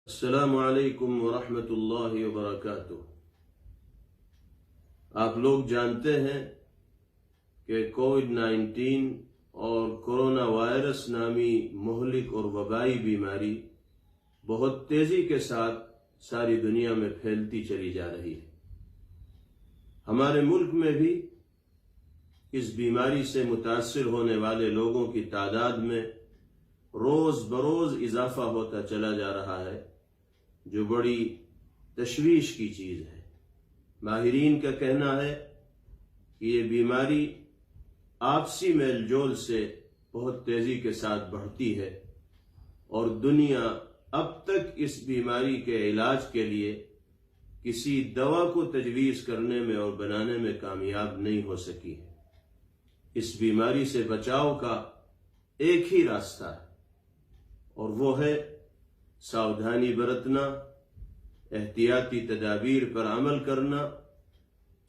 السلام علیکم ورحمۃ اللہ وبرکاتہ۔ آپ لوگ جانتے ہیں کہ کووڈ-19 اور کورونا وائرس نامی مہلک اور وبائی بیماری بہت تیزی کے ساتھ ساری دنیا میں پھیلتی چلی جا رہی ہے۔ ہمارے ملک میں بھی اس بیماری سے متاثر ہونے والے لوگوں کی تعداد میں روز بروز اضافہ ہوتا چلا جا رہا ہے، جو بڑی تشویش کی چیز ہے۔ ماہرین کا کہنا ہے کہ یہ بیماری آپسی میل جول سے بہت تیزی کے ساتھ بڑھتی ہے اور دنیا اب تک اس بیماری کے علاج کے لیے کسی دوا کو تجویز کرنے میں اور بنانے میں کامیاب نہیں ہو سکی ہے۔ اس بیماری سے بچاؤ کا ایک ہی راستہ ہے اور وہ ہے ساودھانی برتنا، احتیاطی تدابیر پر عمل کرنا،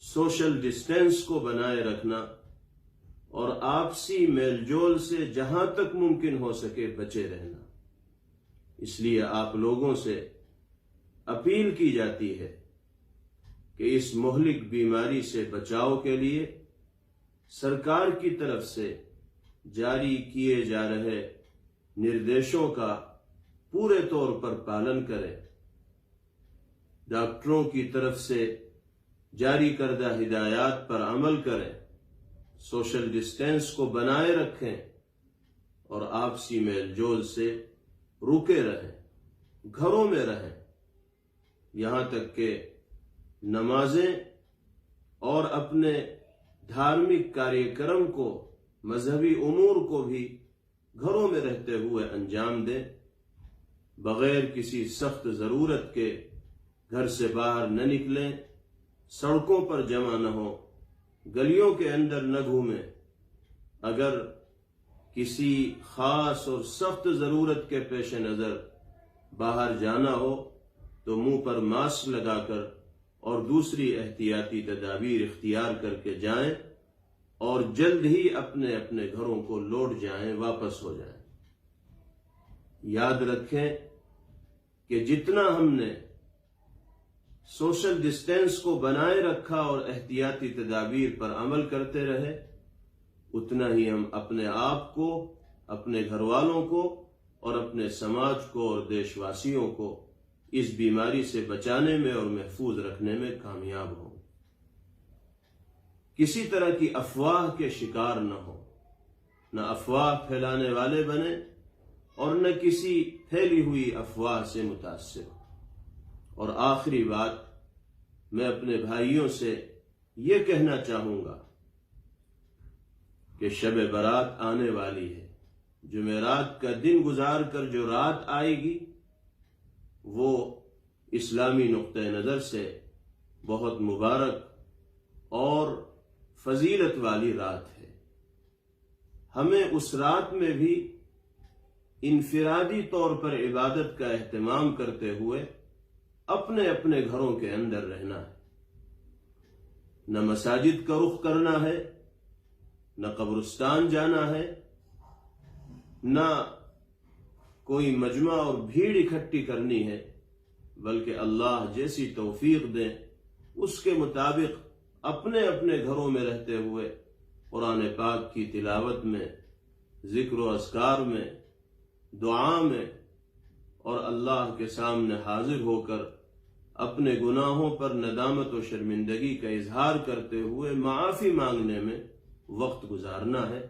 سوشل ڈسٹینس کو بنائے رکھنا اور آپسی میل جول سے جہاں تک ممکن ہو سکے بچے رہنا۔ اس لیے آپ لوگوں سے اپیل کی جاتی ہے کہ اس مہلک بیماری سے بچاؤ کے لیے سرکار کی طرف سے جاری کیے جا رہے نردیشوں کا پورے طور پر پالن کریں، ڈاکٹروں کی طرف سے جاری کردہ ہدایات پر عمل کریں، سوشل ڈسٹینس کو بنائے رکھیں اور آپسی میل جول سے رکے رہیں، گھروں میں رہیں، یہاں تک کہ نمازیں اور اپنے دھارمک کاریہ کرم کو، مذہبی امور کو بھی گھروں میں رہتے ہوئے انجام دیں، بغیر کسی سخت ضرورت کے گھر سے باہر نہ نکلیں، سڑکوں پر جمع نہ ہوں، گلیوں کے اندر نہ گھومیں۔ اگر کسی خاص اور سخت ضرورت کے پیش نظر باہر جانا ہو تو منہ پر ماسک لگا کر اور دوسری احتیاطی تدابیر اختیار کر کے جائیں اور جلد ہی اپنے اپنے گھروں کو لوٹ جائیں، واپس ہو جائیں۔ یاد رکھیں کہ جتنا ہم نے سوشل ڈسٹینس کو بنائے رکھا اور احتیاطی تدابیر پر عمل کرتے رہے، اتنا ہی ہم اپنے آپ کو، اپنے گھر والوں کو اور اپنے سماج کو اور دیش واسیوں کو اس بیماری سے بچانے میں اور محفوظ رکھنے میں کامیاب ہوں۔ کسی طرح کی افواہ کے شکار نہ ہو، نہ افواہ پھیلانے والے بنے اور نہ کسی پھیلی ہوئی افواہ سے متاثر ہو۔ اور آخری بات، میں اپنے بھائیوں سے یہ کہنا چاہوں گا کہ شب برات آنے والی ہے۔ جمعرات کا دن گزار کر جو رات آئے گی وہ اسلامی نقطہ نظر سے بہت مبارک اور فضیلت والی رات ہے۔ ہمیں اس رات میں بھی انفرادی طور پر عبادت کا اہتمام کرتے ہوئے اپنے اپنے گھروں کے اندر رہنا ہے۔ نہ مساجد کا رخ کرنا ہے، نہ قبرستان جانا ہے، نہ کوئی مجمع اور بھیڑ اکٹھی کرنی ہے، بلکہ اللہ جیسی توفیق دے اس کے مطابق اپنے اپنے گھروں میں رہتے ہوئے قرآن پاک کی تلاوت میں، ذکر و اذکار میں، دعا میں اور اللہ کے سامنے حاضر ہو کر اپنے گناہوں پر ندامت و شرمندگی کا اظہار کرتے ہوئے معافی مانگنے میں وقت گزارنا ہے۔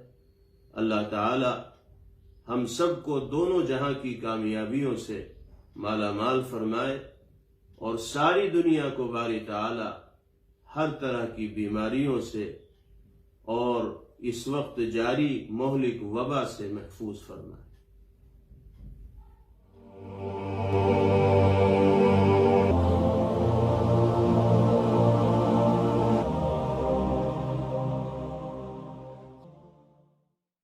اللہ تعالی ہم سب کو دونوں جہاں کی کامیابیوں سے مالا مال فرمائے اور ساری دنیا کو باری تعالی ہر طرح کی بیماریوں سے اور اس وقت جاری مہلک وبا سے محفوظ فرمائے۔